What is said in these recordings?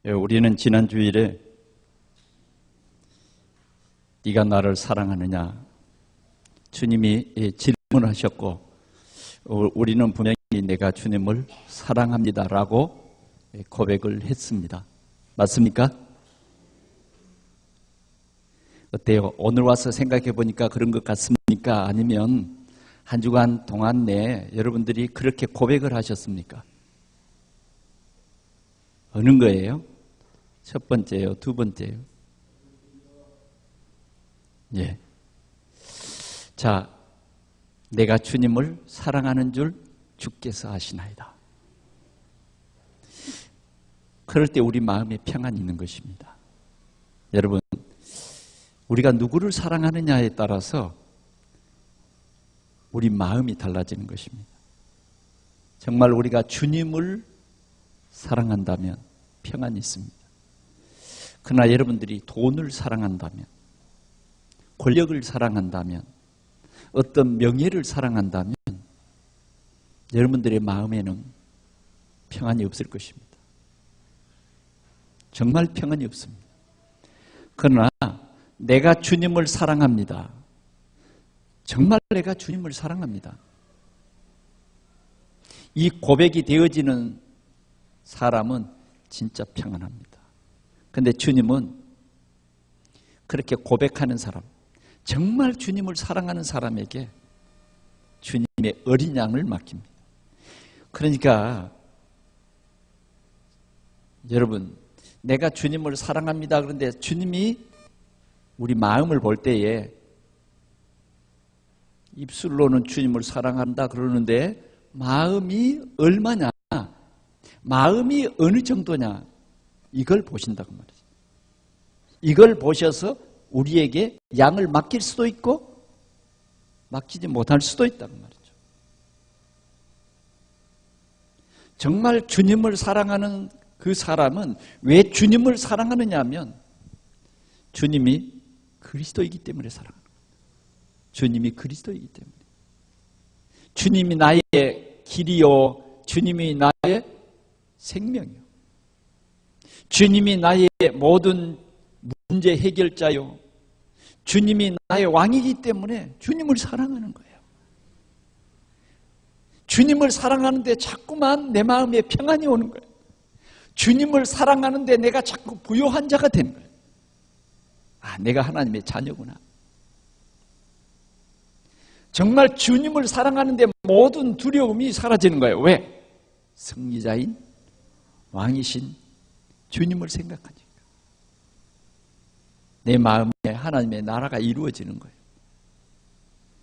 우리는 지난 주일에 네가 나를 사랑하느냐 주님이 질문하셨고 우리는 분명히 내가 주님을 사랑합니다라고 고백을 했습니다. 맞습니까? 어때요? 오늘 와서 생각해 보니까 그런 것 같습니까? 아니면 한 주간 동안 내에 여러분들이 그렇게 고백을 하셨습니까? 어느 거예요? 첫 번째요? 두 번째요? 예. 자, 내가 주님을 사랑하는 줄 주께서 아시나이다. 그럴 때 우리 마음에 평안이 있는 것입니다. 여러분, 우리가 누구를 사랑하느냐에 따라서 우리 마음이 달라지는 것입니다. 정말 우리가 주님을 사랑한다면 평안이 있습니다. 그러나 여러분들이 돈을 사랑한다면, 권력을 사랑한다면, 어떤 명예를 사랑한다면 여러분들의 마음에는 평안이 없을 것입니다. 정말 평안이 없습니다. 그러나 내가 주님을 사랑합니다. 정말 내가 주님을 사랑합니다. 이 고백이 되어지는 사람은 진짜 평안합니다. 그런데 주님은 그렇게 고백하는 사람, 정말 주님을 사랑하는 사람에게 주님의 어린 양을 맡깁니다. 그러니까 여러분, 내가 주님을 사랑합니다. 그런데 주님이 우리 마음을 볼 때에 입술로는 주님을 사랑한다 그러는데 마음이 얼마냐, 마음이 어느 정도냐, 이걸 보신다고 말이죠. 이걸 보셔서 우리에게 양을 맡길 수도 있고 맡기지 못할 수도 있다고 말이죠. 정말 주님을 사랑하는 그 사람은 왜 주님을 사랑하느냐 하면 주님이 그리스도이기 때문에 사랑하는 거예요. 주님이 그리스도이기 때문에. 주님이 나의 길이요, 주님이 나의 생명이요, 주님이 나의 모든 문제 해결자요, 주님이 나의 왕이기 때문에 주님을 사랑하는 거예요. 주님을 사랑하는데 자꾸만 내 마음에 평안이 오는 거예요. 주님을 사랑하는데 내가 자꾸 부요한 자가 되는 거예요. 아, 내가 하나님의 자녀구나. 정말 주님을 사랑하는데 모든 두려움이 사라지는 거예요. 왜? 승리자인 왕이신 주님을 생각하니까. 내 마음에 하나님의 나라가 이루어지는 거예요.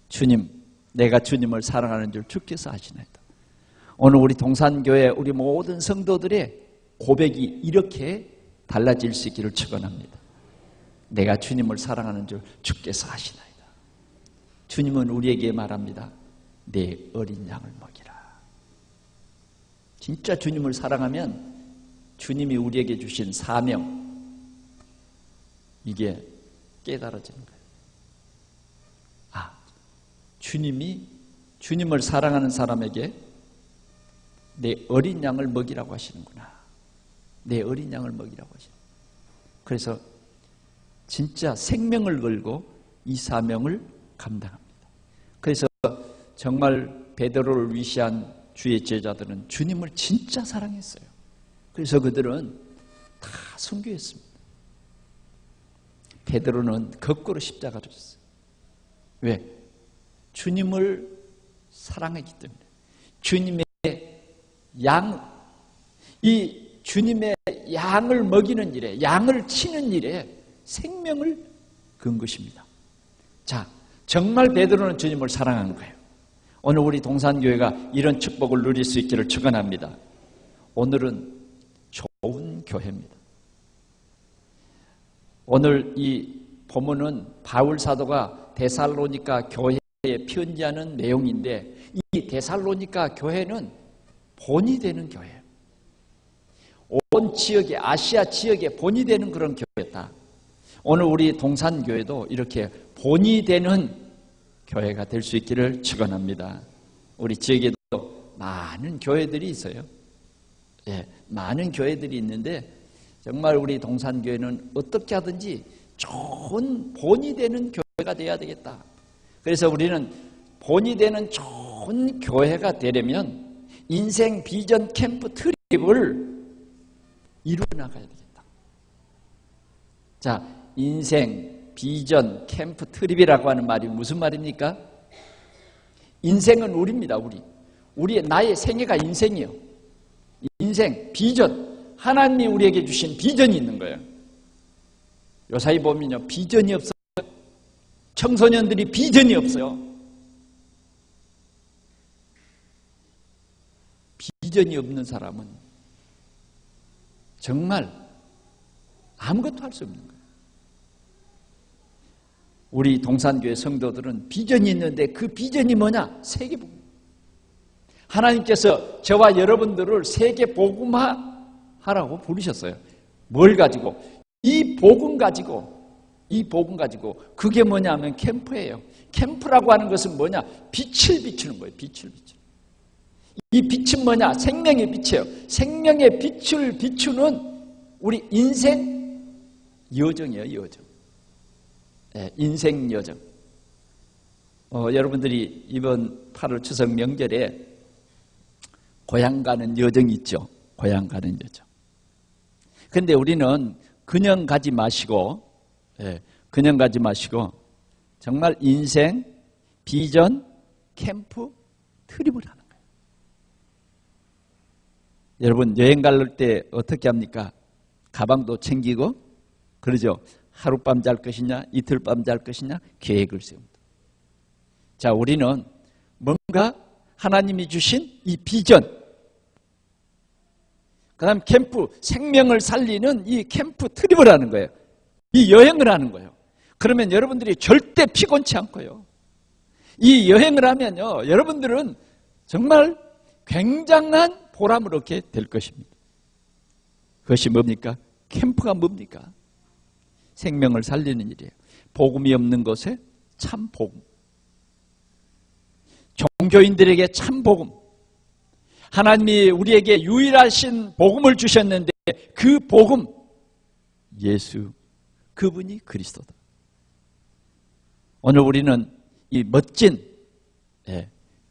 주님, 내가 주님을 사랑하는 줄 주께서 아시나이다. 오늘 우리 동산교회 우리 모든 성도들의 고백이 이렇게 달라질 수 있기를 축원합니다. 내가 주님을 사랑하는 줄 주께서 아시나이다. 주님은 우리에게 말합니다. 내 어린 양을 먹이라. 진짜 주님을 사랑하면 주님이 우리에게 주신 사명, 이게 깨달아지는 거예요. 아, 주님이 주님을 사랑하는 사람에게 내 어린 양을 먹이라고 하시는구나. 내 어린 양을 먹이라고 하시는. 그래서 진짜 생명을 걸고 이 사명을 감당합니다. 그래서 정말 베드로를 위시한 주의 제자들은 주님을 진짜 사랑했어요. 그래서 그들은 다 순교했습니다. 베드로는 거꾸로 십자가를 졌어요. 왜? 주님을 사랑했기 때문에. 주님의 양, 이 주님의 양을 먹이는 일에, 양을 치는 일에 생명을 건 것입니다. 자, 정말 베드로는 주님을 사랑하는 거예요. 오늘 우리 동산교회가 이런 축복을 누릴 수 있기를 축원합니다. 오늘은 좋은 교회입니다. 오늘 이 본문은 바울 사도가 데살로니가 교회에 편지하는 내용인데, 이 데살로니가 교회는 본이 되는 교회예요. 온 지역에, 아시아 지역에 본이 되는 그런 교회다. 오늘 우리 동산교회도 이렇게 본이 되는 교회가 될 수 있기를 축원합니다. 우리 지역에도 많은 교회들이 있어요. 예, 많은 교회들이 있는데 정말 우리 동산교회는 어떻게 하든지 좋은 본이 되는 교회가 되어야 되겠다. 그래서 우리는 본이 되는 좋은 교회가 되려면 인생 비전 캠프 트립을 이루어 나가야 되겠다. 자, 인생 비전 캠프 트립이라고 하는 말이 무슨 말입니까? 인생은 우리입니다. 우리의 나의 생애가 인생이요. 인생 비전, 하나님이 우리에게 주신 비전이 있는 거예요. 요사이 보면요, 비전이 없어요. 청소년들이 비전이 없어요. 비전이 없는 사람은 정말 아무것도 할 수 없는 거예요. 우리 동산교회 성도들은 비전이 있는데 그 비전이 뭐냐? 세계복음. 하나님께서 저와 여러분들을 세계복음화하라고 부르셨어요. 뭘 가지고? 이 복음 가지고 그게 뭐냐면 캠프예요. 캠프라고 하는 것은 뭐냐? 빛을 비추는 거예요. 빛을 비추는. 이 빛은 뭐냐? 생명의 빛이에요. 생명의 빛을 비추는 우리 인생 여정이에요. 여정. 네, 인생 여정. 여러분들이 이번 8월 추석 명절에 고향 가는 여정이 있죠. 고향 가는 여정. 그런데 우리는 그냥 가지 마시고 정말 인생 비전 캠프 트립을 하는 거예요. 여러분 여행 갈 때 어떻게 합니까? 가방도 챙기고 그러죠. 하룻밤 잘 것이냐 이틀밤 잘 것이냐 계획을 세웁니다. 자, 우리는 뭔가 하나님이 주신 이 비전, 그 다음 캠프, 생명을 살리는 이 캠프 트립을 하는 거예요. 이 여행을 하는 거예요. 그러면 여러분들이 절대 피곤치 않고요. 이 여행을 하면요, 여러분들은 정말 굉장한 보람을 얻게 될 것입니다. 그것이 뭡니까? 캠프가 뭡니까? 생명을 살리는 일이에요. 복음이 없는 것에 참 복음. 종교인들에게 참 복음. 하나님이 우리에게 유일하신 복음을 주셨는데 그 복음, 예수, 그분이 그리스도다. 오늘 우리는 이 멋진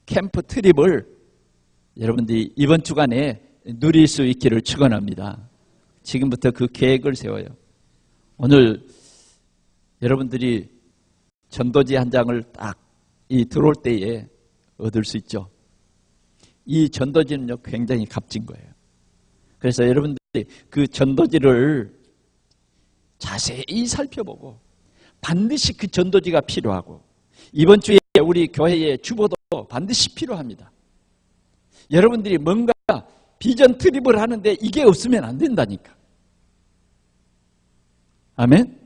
캠프 트립을 여러분들이 이번 주간에 누릴 수 있기를 축원합니다. 지금부터 그 계획을 세워요. 오늘 여러분들이 전도지 한 장을 딱 들어올 때에 얻을 수 있죠. 이 전도지는요, 굉장히 값진 거예요. 그래서 여러분들이 그 전도지를 자세히 살펴보고 반드시 그 전도지가 필요하고 이번 주에 우리 교회의 주보도 반드시 필요합니다. 여러분들이 뭔가 비전 트립을 하는데 이게 없으면 안 된다니까. 아멘?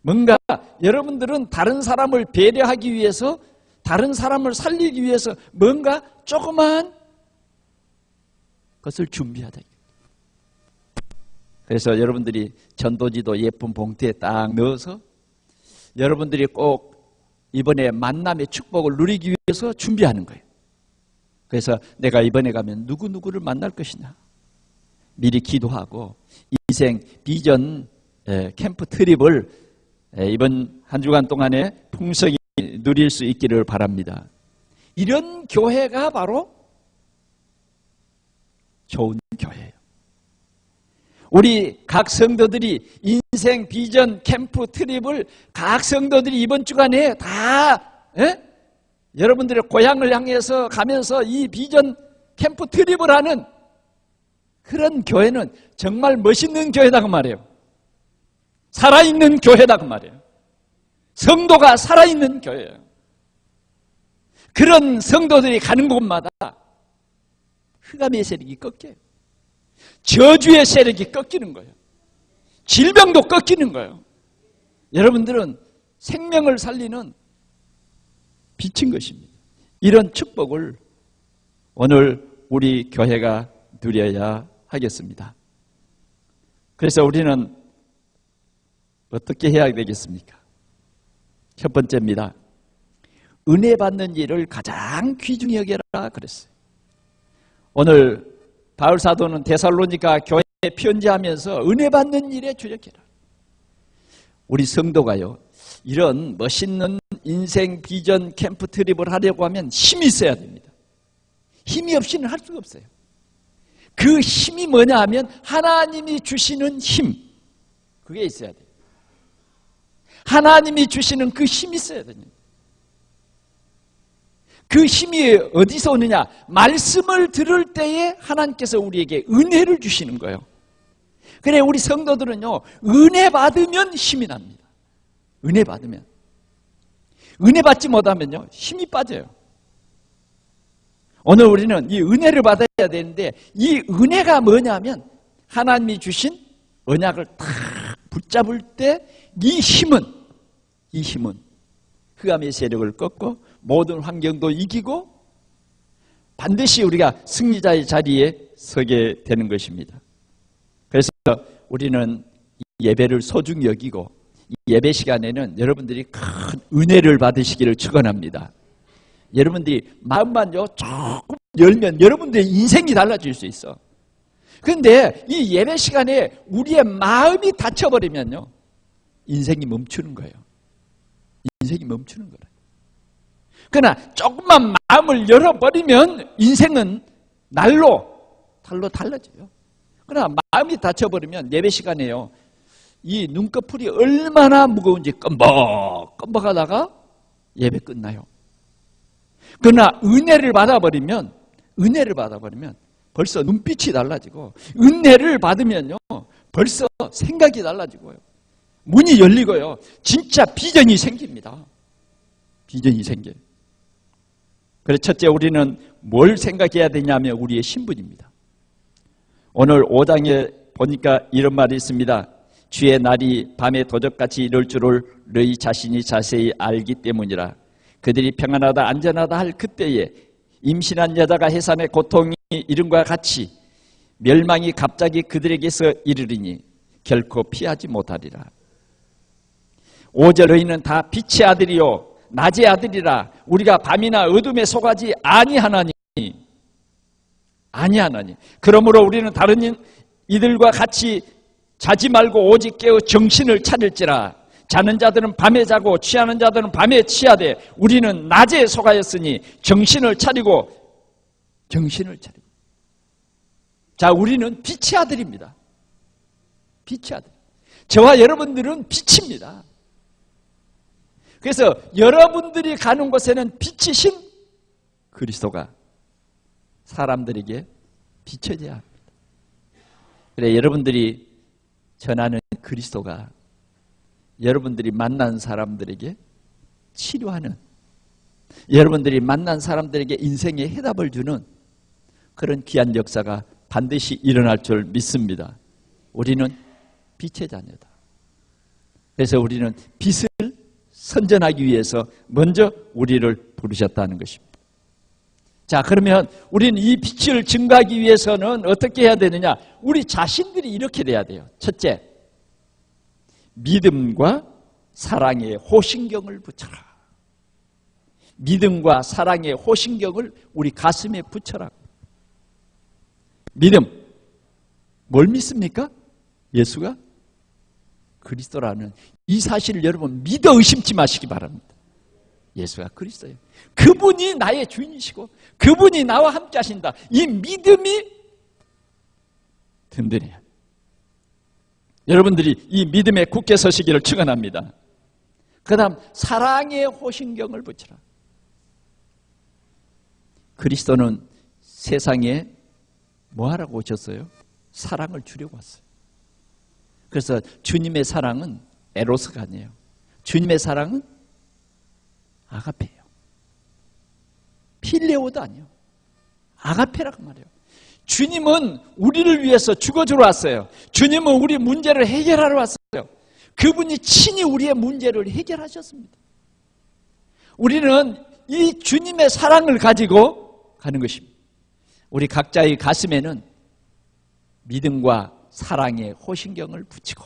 뭔가 여러분들은 다른 사람을 배려하기 위해서, 다른 사람을 살리기 위해서 뭔가 조그만 것을 준비하다. 그래서 여러분들이 전도지도 예쁜 봉투에 딱 넣어서 여러분들이 꼭 이번에 만남의 축복을 누리기 위해서 준비하는 거예요. 그래서 내가 이번에 가면 누구누구를 만날 것이냐 미리 기도하고 인생 비전 캠프 트립을 이번 한 주간 동안에 풍성히 누릴 수 있기를 바랍니다. 이런 교회가 바로 좋은 교회예요. 우리 각 성도들이 인생 비전 캠프 트립을 각 성도들이 이번 주간에 다 여러분들의 고향을 향해서 가면서 이 비전 캠프 트립을 하는 그런 교회는 정말 멋있는 교회다 그 말이에요. 살아있는 교회다 그 말이에요. 성도가 살아있는 교회예요. 그런 성도들이 가는 곳마다 흑암의 세력이 꺾여요. 저주의 세력이 꺾이는 거예요. 질병도 꺾이는 거예요. 여러분들은 생명을 살리는 빛인 것입니다. 이런 축복을 오늘 우리 교회가 누려야 하겠습니다. 그래서 우리는 어떻게 해야 되겠습니까? 첫 번째입니다. 은혜 받는 일을 가장 귀중히 여겨라 그랬어요. 오늘 바울 사도는 데살로니가 교회에 편지하면서 은혜 받는 일에 주력해라. 우리 성도가요, 이런 멋있는 인생 비전 캠프 트립을 하려고 하면 힘이 있어야 됩니다. 힘이 없이는 할 수가 없어요. 그 힘이 뭐냐 하면 하나님이 주시는 힘, 그게 있어야 돼요. 하나님이 주시는 그 힘이 있어야 됩니다. 그 힘이 어디서 오느냐? 말씀을 들을 때에 하나님께서 우리에게 은혜를 주시는 거예요. 그래, 우리 성도들은요, 은혜 받으면 힘이 납니다. 은혜 받으면. 은혜 받지 못하면요, 힘이 빠져요. 오늘 우리는 이 은혜를 받아야 되는데, 이 은혜가 뭐냐면 하나님이 주신 언약을 탁 붙잡을 때 이 힘은 흑암의 세력을 꺾고 모든 환경도 이기고 반드시 우리가 승리자의 자리에 서게 되는 것입니다. 그래서 우리는 예배를 소중히 여기고 이 예배 시간에는 여러분들이 큰 은혜를 받으시기를 축원합니다. 여러분들이 마음만요 조금 열면 여러분들의 인생이 달라질 수 있어. 그런데 이 예배 시간에 우리의 마음이 닫혀버리면요, 인생이 멈추는 거예요. 인생이 멈추는 거예요. 그러나 조금만 마음을 열어버리면 인생은 달로 달라져요. 그러나 마음이 닫혀버리면 예배 시간에요, 이 눈꺼풀이 얼마나 무거운지 껌벅하다가 예배 끝나요. 그러나 은혜를 받아버리면 벌써 눈빛이 달라지고, 은혜를 받으면요 벌써 생각이 달라지고요, 문이 열리고요, 진짜 비전이 생깁니다. 비전이 생겨요. 그래서 첫째, 우리는 뭘 생각해야 되냐면 우리의 신분입니다. 오늘 5장에 보니까 이런 말이 있습니다. 주의 날이 밤에 도적같이 이럴 줄을 너희 자신이 자세히 알기 때문이라. 그들이 평안하다 안전하다 할 그때에 임신한 여자가 해산의 고통이 이름과 같이 멸망이 갑자기 그들에게서 이르리니 결코 피하지 못하리라. 5절, 너희는 다 빛의 아들이요 낮의 아들이라. 우리가 밤이나 어둠에 속하지 아니하나니. 그러므로 우리는 다른 이들과 같이 자지 말고 오직 깨어 정신을 차릴지라. 자는 자들은 밤에 자고 취하는 자들은 밤에 취하되 우리는 낮에 속하였으니 정신을 차리고. 자, 우리는 빛의 아들입니다. 빛의 아들. 저와 여러분들은 빛입니다. 그래서 여러분들이 가는 곳에는 빛이신 그리스도가 사람들에게 비춰져야 합니다. 그래, 여러분들이 전하는 그리스도가 여러분들이 만난 사람들에게 치료하는, 여러분들이 만난 사람들에게 인생의 해답을 주는 그런 귀한 역사가 반드시 일어날 줄 믿습니다. 우리는 빛의 자녀다. 그래서 우리는 빛을 선전하기 위해서 먼저 우리를 부르셨다는 것입니다. 자, 그러면 우리는 이 빛을 증거하기 위해서는 어떻게 해야 되느냐? 우리 자신들이 이렇게 돼야 돼요. 첫째, 믿음과 사랑의 호신경을 붙여라. 믿음과 사랑의 호신경을 우리 가슴에 붙여라. 믿음, 뭘 믿습니까? 예수가 그리스도라는 이 사실을 여러분 믿어 의심치 마시기 바랍니다. 예수가 그리스도예요. 그분이 나의 주인이시고 그분이 나와 함께 하신다. 이 믿음이 든든해요. 여러분들이 이 믿음에 굳게 서시기를 축원합니다. 그 다음, 사랑의 호신경을 붙이라. 그리스도는 세상에 뭐 하라고 오셨어요? 사랑을 주려고 왔어요. 그래서 주님의 사랑은 에로스가 아니에요. 주님의 사랑은 아가페예요. 필레오도 아니에요. 아가페라고 말해요. 주님은 우리를 위해서 죽어주러 왔어요. 주님은 우리 문제를 해결하러 왔어요. 그분이 친히 우리의 문제를 해결하셨습니다. 우리는 이 주님의 사랑을 가지고 가는 것입니다. 우리 각자의 가슴에는 믿음과 사랑의 호신경을 붙이고,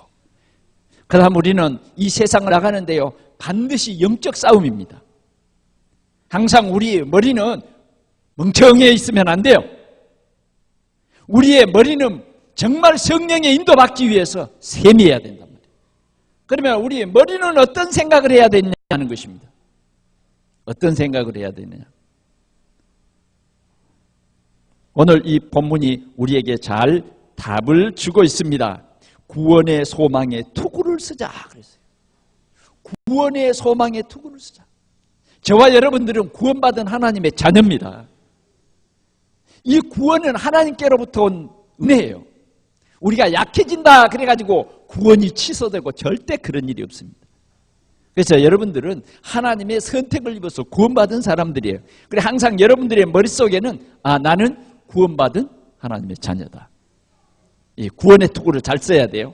그 다음 우리는 이 세상을 나가는데요, 반드시 영적 싸움입니다. 항상 우리 머리는 멍청해 있으면 안 돼요. 우리의 머리는 정말 성령의 인도받기 위해서 세미해야 된단 말이에요. 그러면 우리 머리는 어떤 생각을 해야 되느냐는 것입니다. 어떤 생각을 해야 되느냐. 오늘 이 본문이 우리에게 잘 답을 주고 있습니다. 구원의 소망에 투구를 쓰자 그랬어요. 구원의 소망에 투구를 쓰자. 저와 여러분들은 구원받은 하나님의 자녀입니다. 이 구원은 하나님께로부터 온 은혜예요. 우리가 약해진다 그래가지고 구원이 취소되고 절대 그런 일이 없습니다. 그래서 여러분들은 하나님의 선택을 입어서 구원받은 사람들이에요. 그래 항상 여러분들의 머릿속에는 나는 구원받은 하나님의 자녀다. 이 구원의 투구를 잘 써야 돼요.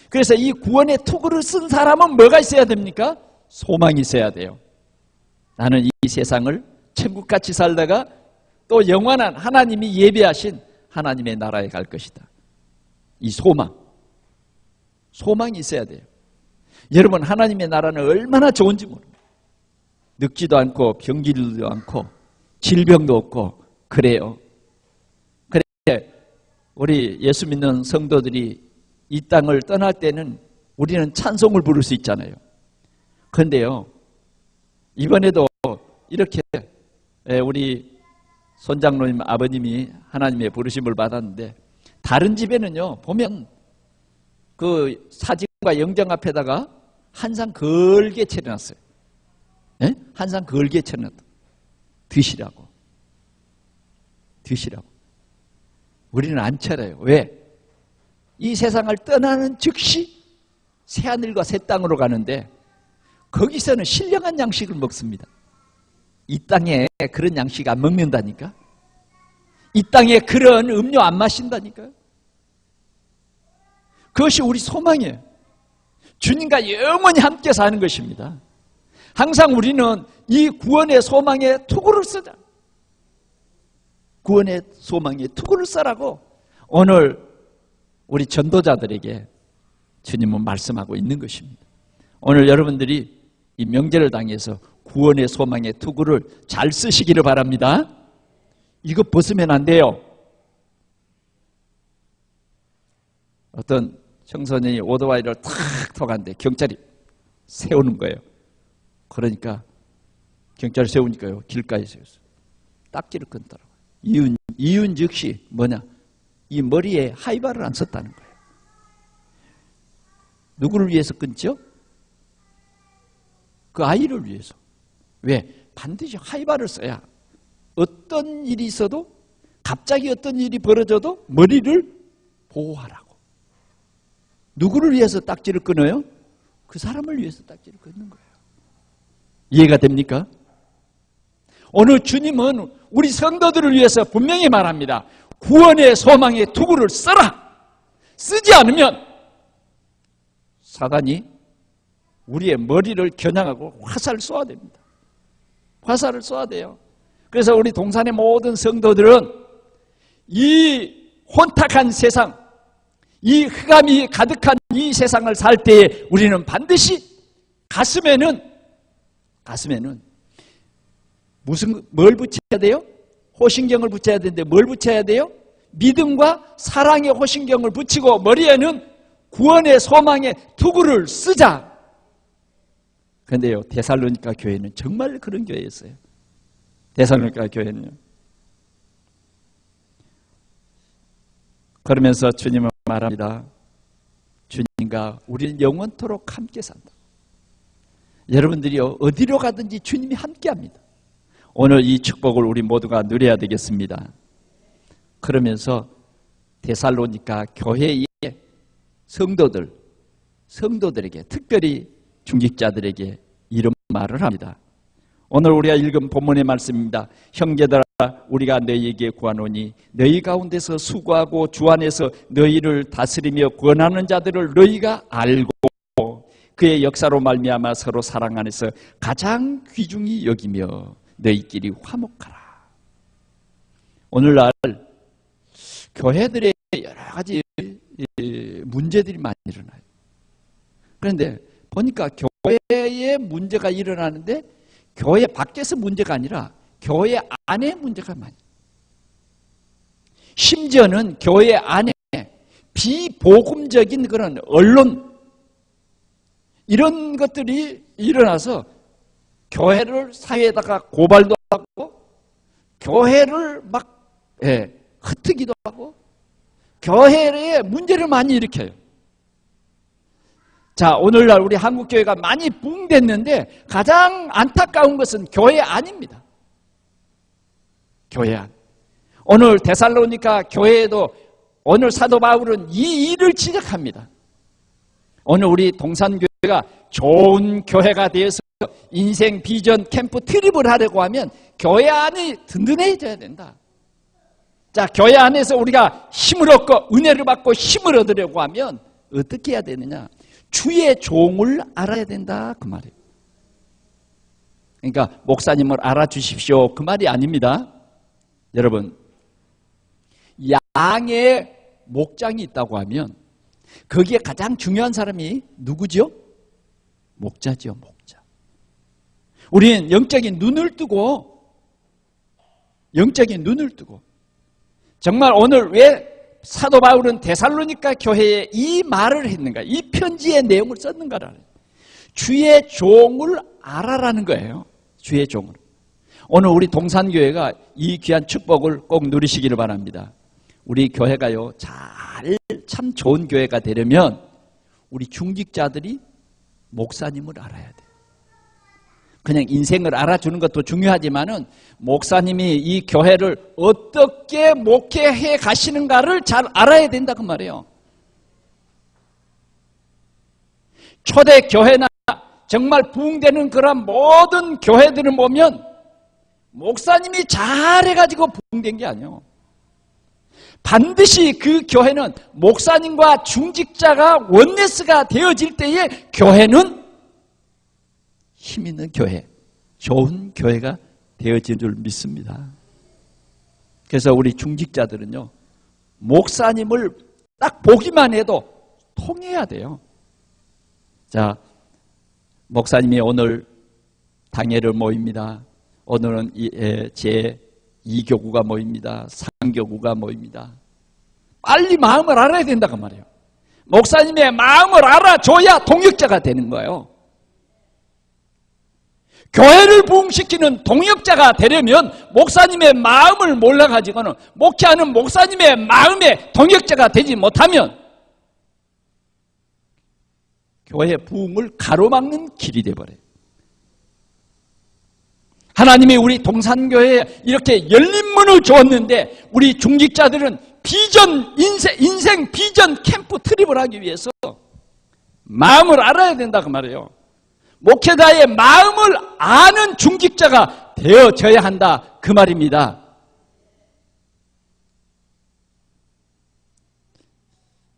그래서 이 구원의 투구를 쓴 사람은 뭐가 있어야 됩니까? 소망이 있어야 돼요. 나는 이 세상을 천국같이 살다가 또 영원한 하나님이 예비하신 하나님의 나라에 갈 것이다. 이 소망이 있어야 돼요. 여러분 하나님의 나라는 얼마나 좋은지 모릅니다. 늙지도 않고 병기도 않고 질병도 없고 그래요. 그래 우리 예수 믿는 성도들이 이 땅을 떠날 때는 우리는 찬송을 부를 수 있잖아요. 그런데요 이번에도 이렇게 우리 손장로님 아버님이 하나님의 부르심을 받았는데 다른 집에는요 보면 그 사진과 영정 앞에다가 한상 걸게 차려놨어요. 네? 한상 걸게 차려놨다. 드시라고. 우리는 안 차려요. 왜? 이 세상을 떠나는 즉시 새하늘과 새 땅으로 가는데 거기서는 신령한 양식을 먹습니다. 이 땅에 그런 양식 안 먹는다니까. 이 땅에 그런 음료 안 마신다니까요. 그것이 우리 소망이에요. 주님과 영원히 함께 사는 것입니다. 항상 우리는 이 구원의 소망에 투구를 쓰자. 구원의 소망에 투구를 써라고 오늘 우리 전도자들에게 주님은 말씀하고 있는 것입니다. 오늘 여러분들이 이 명제를 당해서 구원의 소망의 투구를 잘 쓰시기를 바랍니다. 이거 벗으면 안 돼요. 어떤 청소년이 오토바이를 탁 타는데 경찰이 세우는 거예요. 그러니까 경찰이 세우니까요 길가에 세웠어요. 딱지를 끊더라고요. 이윤 즉시 뭐냐? 이 머리에 하이바를 안 썼다는 거예요. 누구를 위해서 끊죠? 그 아이를 위해서. 왜? 반드시 하이바를 써야 어떤 일이 있어도 갑자기 어떤 일이 벌어져도 머리를 보호하라고. 누구를 위해서 딱지를 끊어요? 그 사람을 위해서 딱지를 끊는 거예요. 이해가 됩니까? 오늘 주님은 우리 성도들을 위해서 분명히 말합니다. 구원의 소망의 투구를 써라. 쓰지 않으면 사단이 우리의 머리를 겨냥하고 화살을 쏘아야 됩니다. 화살을 쏘아야 돼요. 그래서 우리 동산의 모든 성도들은 이 혼탁한 세상, 이 흑암이 가득한 이 세상을 살 때에 우리는 반드시 가슴에는 뭘 붙여야 돼요? 호신경을 붙여야 되는데 뭘 붙여야 돼요? 믿음과 사랑의 호신경을 붙이고 머리에는 구원의 소망의 투구를 쓰자. 그런데요 데살로니가 교회는 정말 그런 교회였어요. 데살로니가 교회는요. 그러면서 주님은 말합니다. 주님과 우리는 영원토록 함께 산다. 여러분들이요 어디로 가든지 주님이 함께합니다. 오늘 이 축복을 우리 모두가 누려야 되겠습니다. 그러면서 데살로니가 교회의 성도들에게 특별히 중직자들에게 이런 말을 합니다. 오늘 우리가 읽은 본문의 말씀입니다. 형제들아 우리가 너희에게 구하노니 너희 가운데서 수고하고 주 안에서 너희를 다스리며 권하는 자들을 너희가 알고 그의 역사로 말미암아 서로 사랑 안에서 가장 귀중히 여기며 너희끼리 화목하라. 오늘날 교회들의 여러 가지 문제들이 많이 일어나요. 그런데 보니까 교회에 문제가 일어나는데 교회 밖에서 문제가 아니라 교회 안에 문제가 많아요. 심지어는 교회 안에 비복음적인 그런 언론 이런 것들이 일어나서 교회를 사회에다가 고발도 하고 교회를 막 흩뜨기도 하고 교회에 문제를 많이 일으켜요. 자, 오늘날 우리 한국교회가 많이 붕댔는데 가장 안타까운 것은 교회 안입니다. 교회 안. 오늘 데살로니가 교회에도 오늘 사도 바울은 이 일을 지적합니다. 오늘 우리 동산교회가 좋은 교회가 되어서 인생 비전 캠프 트립을 하려고 하면 교회 안이 든든해져야 된다. 자, 교회 안에서 우리가 힘을 얻고 은혜를 받고 힘을 얻으려고 하면 어떻게 해야 되느냐? 주의 종을 알아야 된다 그 말이에요. 그러니까 목사님을 알아주십시오 그 말이 아닙니다. 여러분, 양의 목장이 있다고 하면 거기에 가장 중요한 사람이 누구죠? 목자죠, 목자. 우리는 영적인 눈을 뜨고 정말 오늘 왜 사도 바울은 데살로니가 교회에 이 말을 했는가? 이 편지의 내용을 썼는가라는 주의 종을 알아라는 거예요. 주의 종을. 오늘 우리 동산교회가 이 귀한 축복을 꼭 누리시기를 바랍니다. 우리 교회가요, 참 좋은 교회가 되려면 우리 중직자들이 목사님을 알아야 돼요. 그냥 인생을 알아주는 것도 중요하지만은 목사님이 이 교회를 어떻게 목회해 가시는가를 잘 알아야 된다 그 말이에요. 초대 교회나 정말 부흥되는 그런 모든 교회들을 보면 목사님이 잘해가지고 부흥된 게 아니에요. 반드시 그 교회는 목사님과 중직자가 원네스가 되어질 때에 교회는 힘 있는 교회, 좋은 교회가 되어질 줄 믿습니다. 그래서 우리 중직자들은요, 목사님을 딱 보기만 해도 통해야 돼요. 자, 목사님이 오늘 당회를 모입니다. 오늘은 제 2교구가 모입니다. 3교구가 모입니다. 빨리 마음을 알아야 된다고 말이에요. 목사님의 마음을 알아줘야 동역자가 되는 거예요. 교회를 부흥시키는 동역자가 되려면 목사님의 마음을 몰라가지고는 목회하는 목사님의 마음에 동역자가 되지 못하면 교회 부흥을 가로막는 길이 되어버려요. 하나님이 우리 동산교회에 이렇게 열린 문을 주었는데 우리 중직자들은 인생 비전 캠프 트립을 하기 위해서 마음을 알아야 된다 그 말이에요. 목회자의 마음을 아는 중직자가 되어져야 한다 그 말입니다.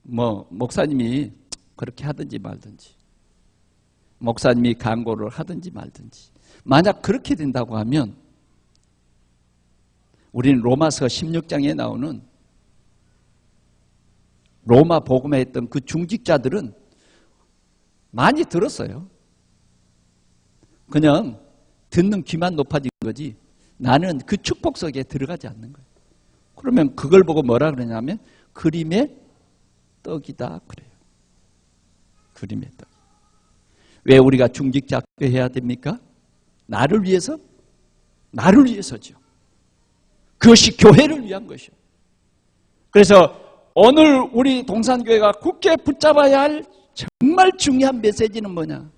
목사님이 그렇게 하든지 말든지, 목사님이 강고를 하든지 말든지, 만약 그렇게 된다고 하면 우리는 로마서 16장에 나오는 로마 복음에 했던 그 중직자들은 많이 들었어요. 그냥 듣는 귀만 높아진 거지 나는 그 축복 속에 들어가지 않는 거예요. 그러면 그걸 보고 뭐라 그러냐면 그림의 떡이다 그래요. 그림의 떡. 왜 우리가 중직자 해야 됩니까? 나를 위해서? 나를 위해서죠. 그것이 교회를 위한 것이요. 그래서 오늘 우리 동산교회가 굳게 붙잡아야 할 정말 중요한 메시지는 뭐냐?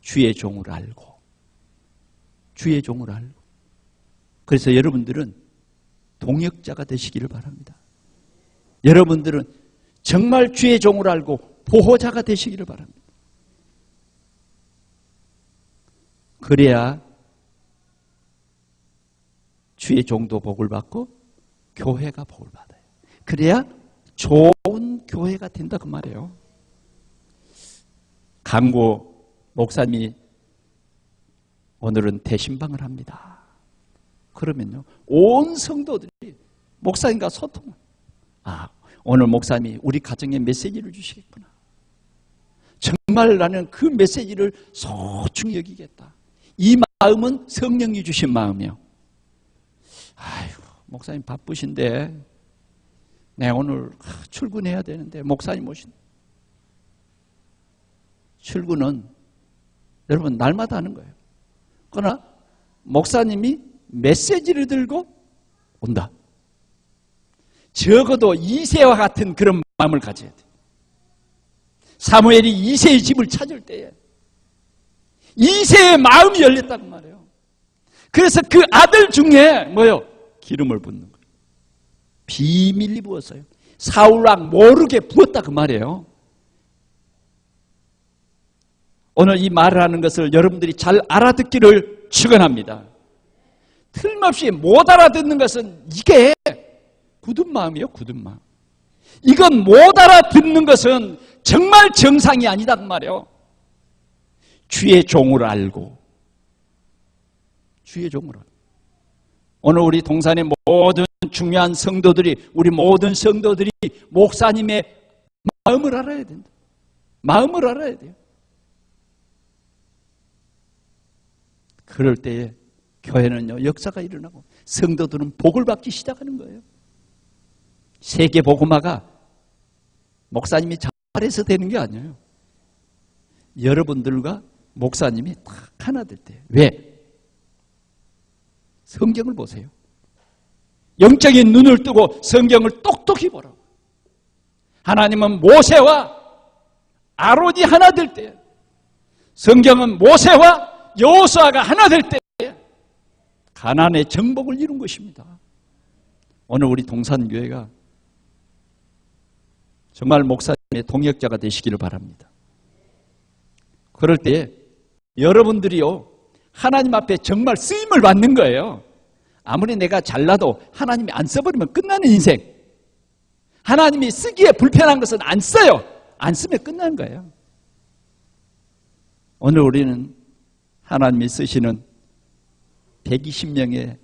주의 종을 알고, 주의 종을 알고. 그래서 여러분들은 동역자가 되시기를 바랍니다. 여러분들은 정말 주의 종을 알고 보호자가 되시기를 바랍니다. 그래야 주의 종도 복을 받고 교회가 복을 받아요. 그래야 좋은 교회가 된다 그 말이에요. 강고 목사님이 오늘은 대신방을 합니다. 그러면요, 온 성도들이 목사님과 소통을, 오늘 목사님이 우리 가정에 메시지를 주시겠구나. 정말 나는 그 메시지를 소중히 여기겠다. 이 마음은 성령이 주신 마음이요. 아이고, 목사님 바쁘신데 내가 오늘 출근해야 되는데 목사님 오신. 출근은 여러분 날마다 하는 거예요. 그러나 목사님이 메시지를 들고 온다. 적어도 이새와 같은 그런 마음을 가져야 돼. 사무엘이 이새의 집을 찾을 때에 이새의 마음이 열렸단 말이에요. 그래서 그 아들 중에 뭐요? 기름을 붓는 거예요. 비밀리 부었어요. 사울왕 모르게 부었다 그 말이에요. 오늘 이 말을 하는 것을 여러분들이 잘 알아듣기를 축원합니다. 틀림없이 못 알아듣는 것은 이게 굳은 마음이에요. 굳은 마음. 이건 못 알아듣는 것은 정말 정상이 아니단 말이에요. 주의 종을 알고 주의 종을 알고. 오늘 우리 동산의 모든 중요한 성도들이, 우리 모든 성도들이 목사님의 마음을 알아야 된다. 마음을 알아야 돼요. 그럴 때에 교회는요, 역사가 일어나고 성도들은 복을 받기 시작하는 거예요. 세계 복음화가 목사님이 잘해서 되는 게 아니에요. 여러분들과 목사님이 딱 하나 될 때. 왜? 성경을 보세요. 영적인 눈을 뜨고 성경을 똑똑히 보라고. 하나님은 모세와 아론이 하나 될 때, 성경은 모세와 여호수아가 하나 될 때 가나안의 정복을 이룬 것입니다. 오늘 우리 동산교회가 정말 목사님의 동역자가 되시기를 바랍니다. 그럴 때 여러분들이요, 하나님 앞에 정말 쓰임을 받는 거예요. 아무리 내가 잘나도 하나님이 안 써버리면 끝나는 인생. 하나님이 쓰기에 불편한 것은 안 써요. 안 쓰면 끝나는 거예요. 오늘 우리는 하나님이 쓰시는 120명의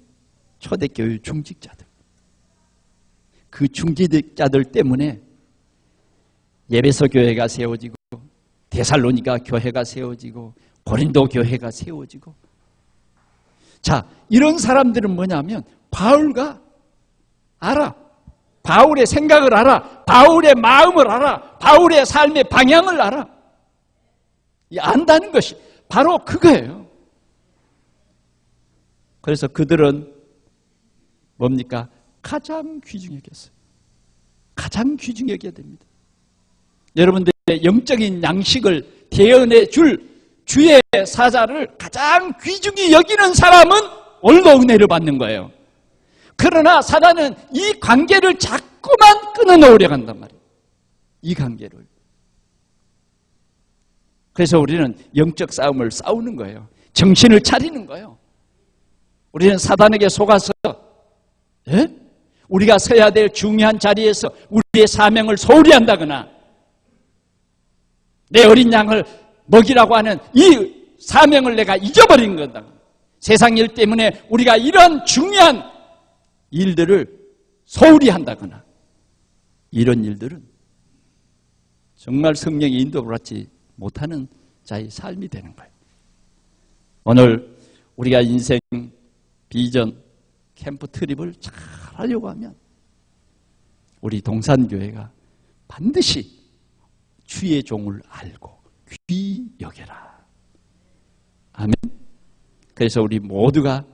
초대교회 중직자들, 그 중직자들 때문에 에베소 교회가 세워지고 데살로니가 교회가 세워지고 고린도 교회가 세워지고. 자, 이런 사람들은 뭐냐면 바울과 알아. 바울의 생각을 알아. 바울의 마음을 알아. 바울의 삶의 방향을 알아. 안다는 것이 바로 그거예요. 그래서 그들은 뭡니까? 가장 귀중히 여겼어요. 가장 귀중히 여겨야 됩니다. 여러분들의 영적인 양식을 대언해 줄 주의 사자를 가장 귀중히 여기는 사람은 오늘도 은혜를 받는 거예요. 그러나 사단은 이 관계를 자꾸만 끊어놓으려고 한단 말이에요. 이 관계를. 그래서 우리는 영적 싸움을 싸우는 거예요. 정신을 차리는 거예요. 우리는 사단에게 속아서 우리가 서야 될 중요한 자리에서 우리의 사명을 소홀히 한다거나 내 어린 양을 먹이라고 하는 이 사명을 내가 잊어버린 거다. 세상 일 때문에 우리가 이런 중요한 일들을 소홀히 한다거나 이런 일들은 정말 성령의 인도를 받지 못하는 자의 삶이 되는 거예요. 오늘 우리가 인생 비전 캠프 트립을 잘 하려고 하면 우리 동산교회가 반드시 주의 종을 알고 귀히 여겨라. 아멘. 그래서 우리 모두가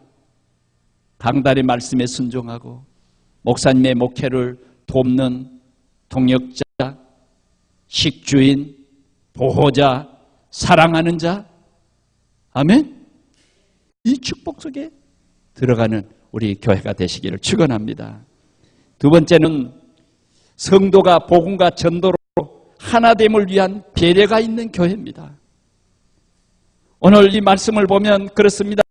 강단의 말씀에 순종하고 목사님의 목회를 돕는 동역자, 식주인, 보호자, 사랑하는 자, 아멘. 이 축복 속에 들어가는 우리 교회가 되시기를 축원합니다. 두 번째는 성도가 복음과 전도로 하나됨을 위한 배려가 있는 교회입니다. 오늘 이 말씀을 보면 그렇습니다.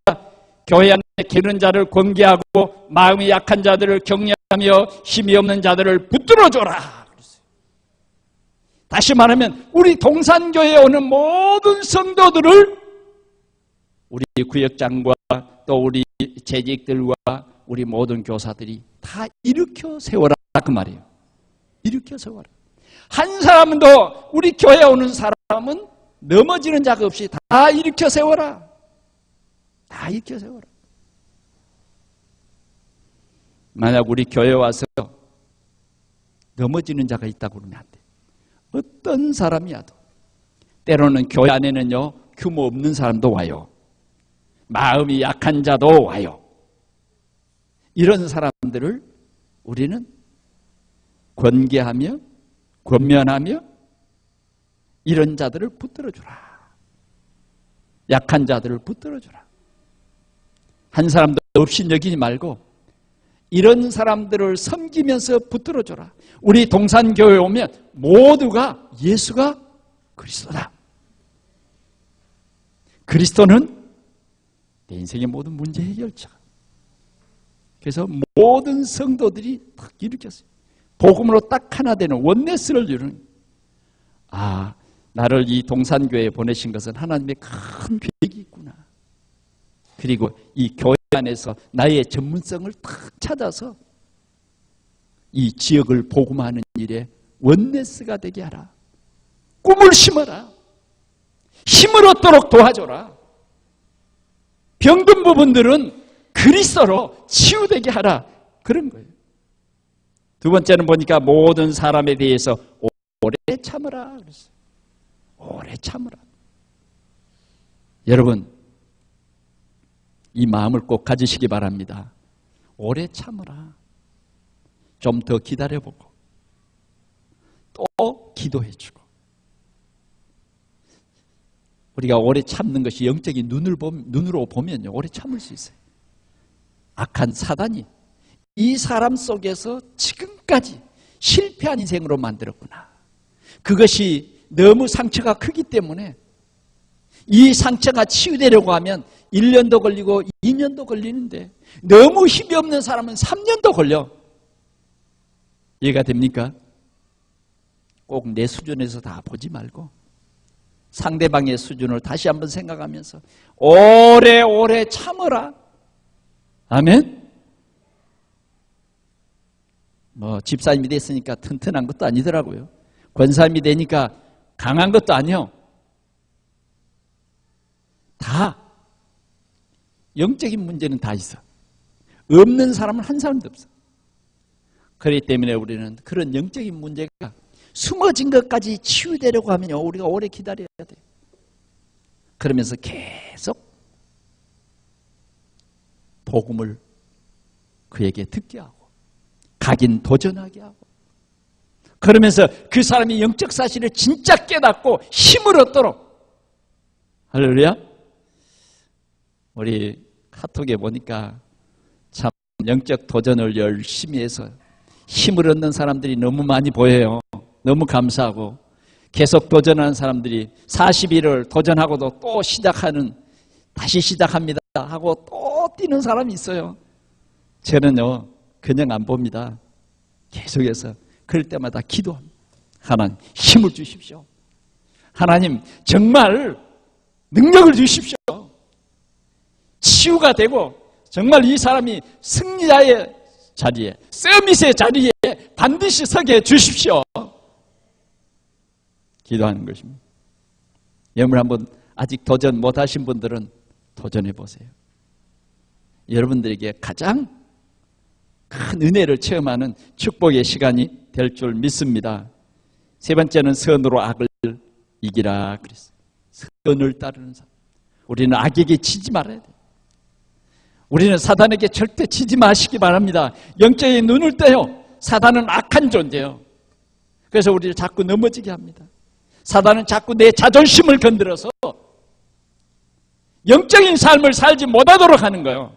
교회 안에 게으른 자를 권계하고 마음이 약한 자들을 격려하며 힘이 없는 자들을 붙들어줘라. 다시 말하면 우리 동산교회에 오는 모든 성도들을 우리 구역장과 또 우리 재직들과 우리 모든 교사들이 다 일으켜 세워라 그 말이에요. 일으켜 세워라. 한 사람도 우리 교회에 오는 사람은 넘어지는 자가 없이 다 일으켜 세워라. 다 일으켜 세워라. 만약 우리 교회에 와서 넘어지는 자가 있다고 그러면 안 돼. 어떤 사람이야도. 때로는 교회 안에는요, 규모 없는 사람도 와요. 마음이 약한 자도 와요. 이런 사람들을 우리는 권계하며 권면하며 이런 자들을 붙들어주라. 약한 자들을 붙들어주라. 한 사람도 없이 여기지 말고 이런 사람들을 섬기면서 붙들어줘라. 우리 동산교회에 오면 모두가 예수가 그리스도다. 그리스도는 내 인생의 모든 문제 해결자. 그래서 모든 성도들이 딱 일으켰어요. 복음으로 딱 하나 되는 원네스를 이루는. 아, 나를 이 동산교회에 보내신 것은 하나님의 큰 계획이 있구나. 그리고 이 교회 안에서 나의 전문성을 딱 찾아서 이 지역을 복음하는 일에 원네스가 되게 하라. 꿈을 심어라. 힘을 얻도록 도와줘라. 병든 부분들은 그리스도로 치유되게 하라. 그런 거예요. 두 번째는 보니까 모든 사람에 대해서 오래 참으라 그랬어요. 오래 참으라. 여러분, 이 마음을 꼭 가지시기 바랍니다. 오래 참으라. 좀 더 기다려보고 또 기도해주고. 우리가 오래 참는 것이 영적인 눈으로 보면요, 오래 참을 수 있어요. 악한 사단이 이 사람 속에서 지금까지 실패한 인생으로 만들었구나. 그것이 너무 상처가 크기 때문에 이 상처가 치유되려고 하면 1년도 걸리고 2년도 걸리는데 너무 힘이 없는 사람은 3년도 걸려. 이해가 됩니까? 꼭 내 수준에서 다 보지 말고 상대방의 수준을 다시 한번 생각하면서 오래오래 참으라. 아멘? 뭐 집사님이 됐으니까 튼튼한 것도 아니더라고요. 권사님이 되니까 강한 것도 아니요. 다 영적인 문제는 다 있어. 없는 사람은 한 사람도 없어. 그렇기 때문에 우리는 그런 영적인 문제가 숨어진 것까지 치유되려고 하면 우리가 오래 기다려야 돼. 그러면서 계속 복음을 그에게 듣게 하고 각인 도전하게 하고 그러면서 그 사람이 영적 사실을 진짜 깨닫고 힘을 얻도록. 할렐루야. 우리 카톡에 보니까 참 영적 도전을 열심히 해서 힘을 얻는 사람들이 너무 많이 보여요. 너무 감사하고 계속 도전하는 사람들이 40일을 도전하고도 또 시작하는, 다시 시작합니다 하고 또 뛰는 사람이 있어요. 저는요 그냥 안 봅니다. 계속해서 그럴 때마다 기도합니다. 하나님 힘을 주십시오. 하나님 정말 능력을 주십시오. 치유가 되고 정말 이 사람이 승리자의 자리에, 서밋의 자리에 반드시 서게 해 주십시오. 기도하는 것입니다. 여러분 한번 아직 도전 못하신 분들은 도전해 보세요. 여러분들에게 가장 큰 은혜를 체험하는 축복의 시간이 될 줄 믿습니다. 세 번째는 선으로 악을 이기라 그랬어요. 선을 따르는 사람. 우리는 악에게 치지 말아야 돼요. 우리는 사단에게 절대 치지 마시기 바랍니다. 영적인 눈을 떼요. 사단은 악한 존재예요. 그래서 우리를 자꾸 넘어지게 합니다. 사단은 자꾸 내 자존심을 건드려서 영적인 삶을 살지 못하도록 하는 거예요.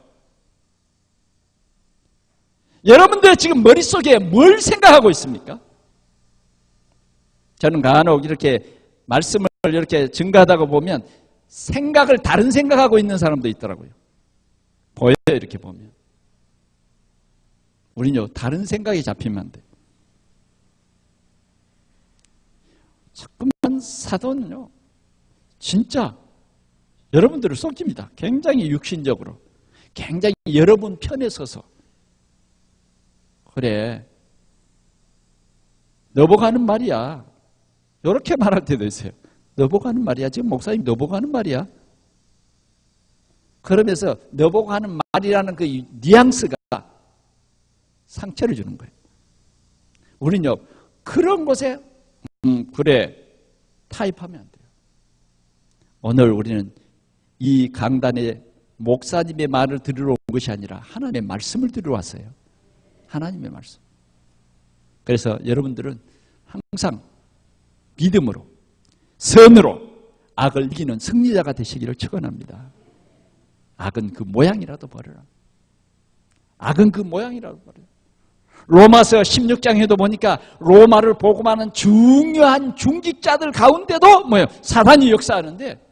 여러분들 지금 머릿속에 뭘 생각하고 있습니까? 저는 간혹 이렇게 말씀을 이렇게 증가하다가 보면 생각을 다른 생각하고 있는 사람도 있더라고요. 보여요, 이렇게 보면. 우리는요, 다른 생각이 잡히면 안 돼요. 자꾸만 사단은요, 진짜 여러분들을 속입니다. 굉장히 육신적으로. 굉장히 여러분 편에 서서. 그래, 너 보고 하는 말이야. 이렇게 말할 때도 있어요. 너 보고 하는 말이야. 지금 목사님 너 보고 하는 말이야. 그러면서 너 보고 하는 말이라는 그 뉘앙스가 상처를 주는 거예요. 우리는요, 그런 곳에 그래 타협하면 안 돼요. 오늘 우리는 이 강단에 목사님의 말을 들으러 온 것이 아니라 하나님의 말씀을 들으러 왔어요. 하나님의 말씀. 그래서 여러분들은 항상 믿음으로 선으로 악을 이기는 승리자가 되시기를 축원합니다. 악은 그 모양이라도 버려라. 악은 그 모양이라도 버려라. 로마서 16장에도 보니까 로마를 복음하는 중요한 중직자들 가운데도 뭐예요? 사단이 역사하는데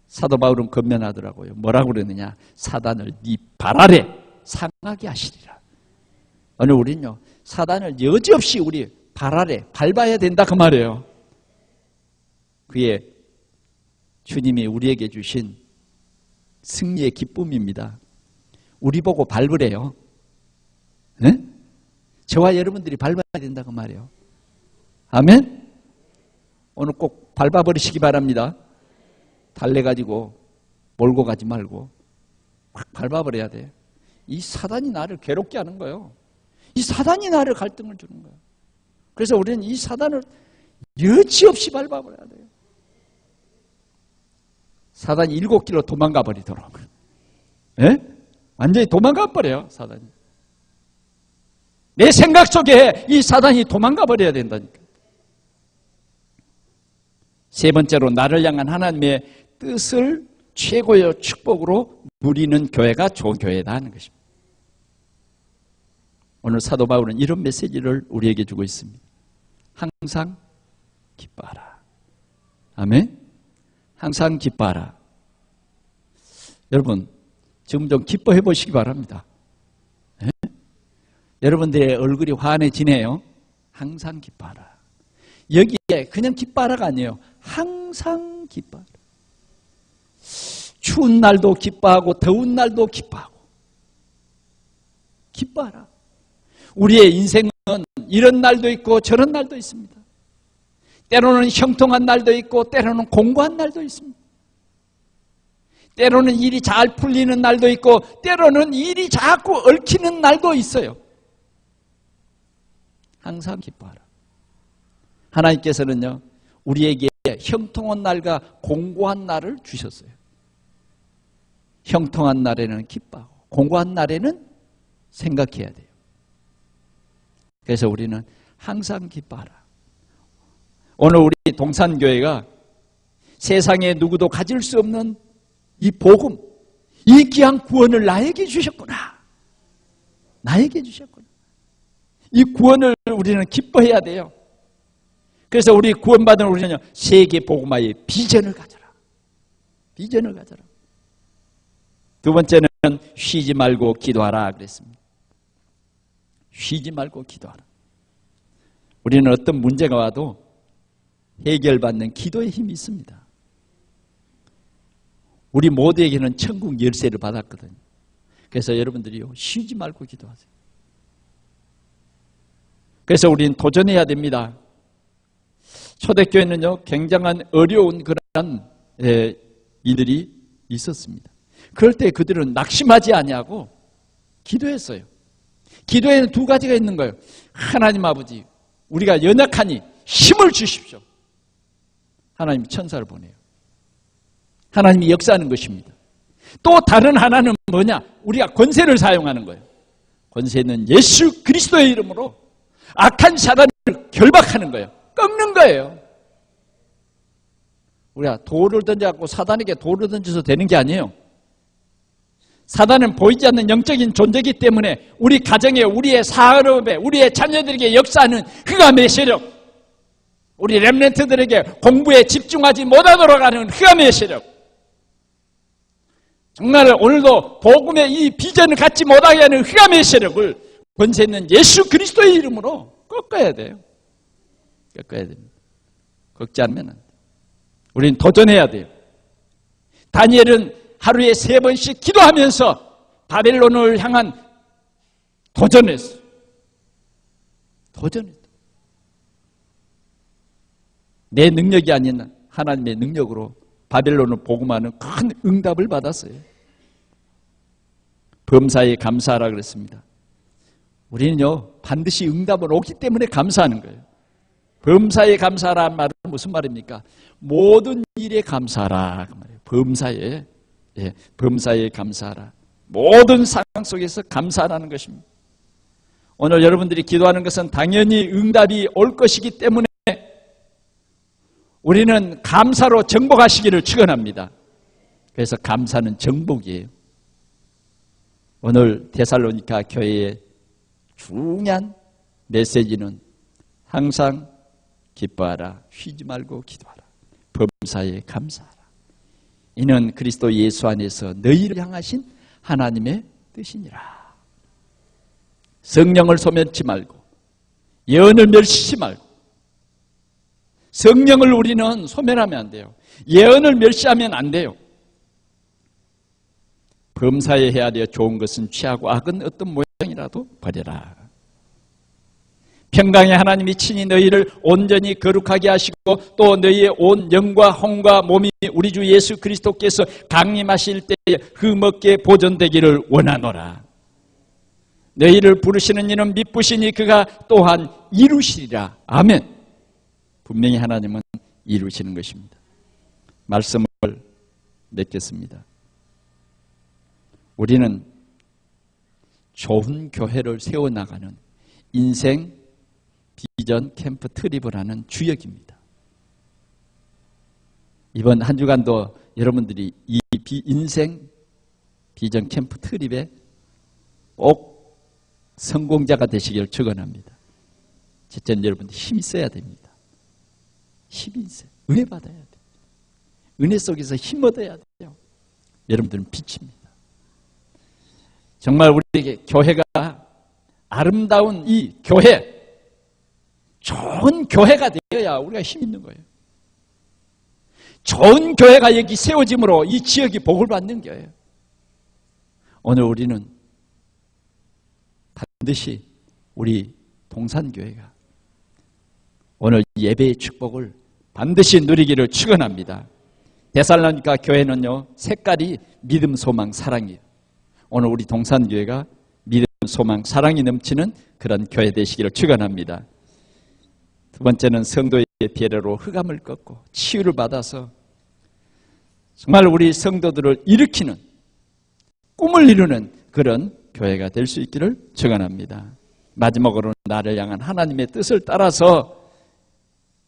사도 바울은 건면하더라고요. 뭐라고 그러느냐? 사단을 네 발 아래 상하게 하시리라. 오늘 우리는요, 사단을 여지없이 우리 발 아래 밟아야 된다 그 말이에요. 그게 주님이 우리에게 주신 승리의 기쁨입니다. 우리 보고 밟으래요. 네? 저와 여러분들이 밟아야 된다 그 말이에요. 아멘? 오늘 꼭 밟아버리시기 바랍니다. 달래가지고 몰고 가지 말고 확 밟아버려야 돼. 이 사단이 나를 괴롭게 하는 거예요. 이 사단이 나를 갈등을 주는 거예요. 그래서 우리는 이 사단을 여지없이 밟아버려야 돼요. 사단이 7길로 도망가 버리도록. 예? 완전히 도망가 버려요, 사단이. 내 생각 속에 이 사단이 도망가 버려야 된다니까. 세 번째로 나를 향한 하나님의 뜻을 최고의 축복으로 누리는 교회가 좋은 교회다 하는 것입니다. 오늘 사도 바울은 이런 메시지를 우리에게 주고 있습니다. 항상 기뻐하라. 아멘. 항상 기뻐하라. 여러분 지금 좀 기뻐해 보시기 바랍니다. 네? 여러분들의 얼굴이 환해지네요. 항상 기뻐하라. 여기에 그냥 기뻐하라가 아니에요. 항상 기뻐하라. 추운 날도 기뻐하고 더운 날도 기뻐하고 기뻐하라. 우리의 인생은 이런 날도 있고 저런 날도 있습니다. 때로는 형통한 날도 있고 때로는 공고한 날도 있습니다. 때로는 일이 잘 풀리는 날도 있고 때로는 일이 자꾸 얽히는 날도 있어요. 항상 기뻐하라. 하나님께서는요, 우리에게 형통한 날과 공고한 날을 주셨어요. 형통한 날에는 기뻐하고 공고한 날에는 생각해야 돼요. 그래서 우리는 항상 기뻐하라. 오늘 우리 동산교회가 세상에 누구도 가질 수 없는 이 복음, 이 귀한 구원을 나에게 주셨구나. 나에게 주셨구나. 이 구원을 우리는 기뻐해야 돼요. 그래서 우리 구원받은 우리는요, 세계 복음화의 비전을 가져라. 비전을 가져라. 두 번째는 쉬지 말고 기도하라 그랬습니다. 쉬지 말고 기도하라. 우리는 어떤 문제가 와도 해결받는 기도의 힘이 있습니다. 우리 모두에게는 천국 열쇠를 받았거든요. 그래서 여러분들이요, 쉬지 말고 기도하세요. 그래서 우리는 도전해야 됩니다. 초대교회는요, 굉장한 어려운 그런 일들이 있었습니다. 그럴 때 그들은 낙심하지 아니하고 기도했어요. 기도에는 두 가지가 있는 거예요. 하나님 아버지, 우리가 연약하니 힘을 주십시오. 하나님이 천사를 보내요. 하나님이 역사하는 것입니다. 또 다른 하나는 뭐냐? 우리가 권세를 사용하는 거예요. 권세는 예수 그리스도의 이름으로 악한 사단을 결박하는 거예요. 꺾는 거예요. 우리가 돌을 던져갖고 사단에게 돌을 던져서 되는 게 아니에요. 사단은 보이지 않는 영적인 존재이기 때문에 우리 가정에, 우리의 사업에, 우리의 자녀들에게 역사하는 흑암의 세력, 우리 렘넌트들에게 공부에 집중하지 못하도록 하는 흑암의 세력, 정말 오늘도 복음의 이 비전을 갖지 못하게 하는 흑암의 세력을 권세 있는 예수 그리스도의 이름으로 꺾어야 돼요. 꺾어야 됩니다. 꺾지 않으면 안 돼요. 우리는 도전해야 돼요. 다니엘은 하루에 3번씩 기도하면서 바벨론을 향한 도전했어요. 도전했어요. 내 능력이 아닌 하나님의 능력으로 바벨론을 복음하는 큰 응답을 받았어요. 범사에 감사하라 그랬습니다. 우리는요 반드시 응답은 오기 때문에 감사하는 거예요. 범사에 감사하라는 말은 무슨 말입니까? 모든 일에 감사하라 그 말이에요. 범사에, 예, 범사에 감사하라. 모든 상황 속에서 감사하라는 것입니다. 오늘 여러분들이 기도하는 것은 당연히 응답이 올 것이기 때문에 우리는 감사로 정복하시기를 축원합니다. 그래서 감사는 정복이에요. 오늘 데살로니가 교회의 중요한 메시지는 항상 기뻐하라, 쉬지 말고 기도하라, 범사에 감사하라. 이는 그리스도 예수 안에서 너희를 향하신 하나님의 뜻이니라. 성령을 소멸치 말고 예언을 멸시치 말고. 성령을 우리는 소멸하면 안 돼요. 예언을 멸시하면 안 돼요. 범사에 헤아려 좋은 것은 취하고 악은 어떤 모양이라도 버려라. 평강의 하나님이 친히 너희를 온전히 거룩하게 하시고 또 너희의 온 영과 혼과 몸이 우리 주 예수 그리스도께서 강림하실 때에 흠없게 보존되기를 원하노라. 너희를 부르시는 이는 미쁘시니 그가 또한 이루시리라. 아멘. 분명히 하나님은 이루시는 것입니다. 말씀을 맺겠습니다. 우리는 좋은 교회를 세워나가는 인생 비전 캠프 트립을 하는 주역입니다. 이번 한 주간도 여러분들이 이 인생 비전 캠프 트립에 꼭 성공자가 되시기를 축원합니다. 첫째는 여러분들 힘이 있어야 됩니다. 힘이 있어요. 은혜 받아야 돼요. 은혜 속에서 힘 얻어야 돼요. 여러분들은 빛입니다. 정말 우리에게 교회가 아름다운 이 교회, 좋은 교회가 되어야 우리가 힘 있는 거예요. 좋은 교회가 여기 세워짐으로 이 지역이 복을 받는 교회예요. 오늘 우리는 반드시 우리 동산교회가 오늘 예배의 축복을 반드시 누리기를 축원합니다. 데살로니가 교회는요 색깔이 믿음, 소망, 사랑이에요. 오늘 우리 동산교회가 믿음, 소망, 사랑이 넘치는 그런 교회 되시기를 축원합니다. 두 번째는 성도의 배려로 흑암을 꺾고 치유를 받아서 정말 우리 성도들을 일으키는, 꿈을 이루는 그런 교회가 될 수 있기를 축원합니다. 마지막으로 나를 향한 하나님의 뜻을 따라서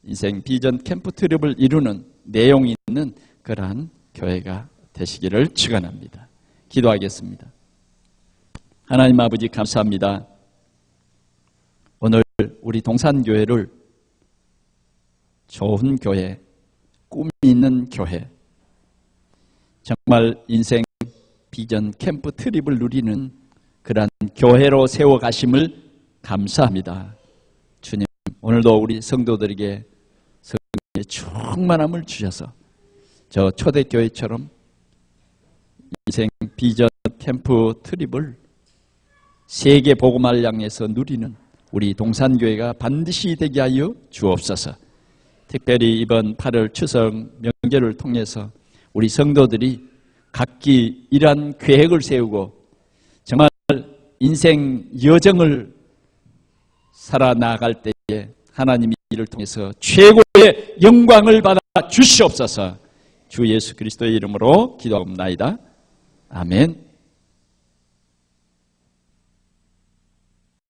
인생 비전 캠프 트립을 이루는 내용이 있는 그러한 교회가 되시기를 축원합니다. 기도하겠습니다. 하나님 아버지 감사합니다. 오늘 우리 동산교회를 좋은 교회, 꿈이 있는 교회, 정말 인생 비전 캠프 트립을 누리는 그러한 교회로 세워가심을 감사합니다. 주님, 오늘도 우리 성도들에게 성령의 충만함을 주셔서 저 초대교회처럼 인생 비전 캠프 트립을 세계 복음화를 향해서 누리는 우리 동산교회가 반드시 되게 하여 주옵소서. 특별히 이번 8월 추석 명절을 통해서 우리 성도들이 각기 이러한 계획을 세우고 정말 인생 여정을 살아나갈 때에 하나님이 이를 통해서 최고의 영광을 받아 주시옵소서. 주 예수 그리스도의 이름으로 기도합니다. 아멘.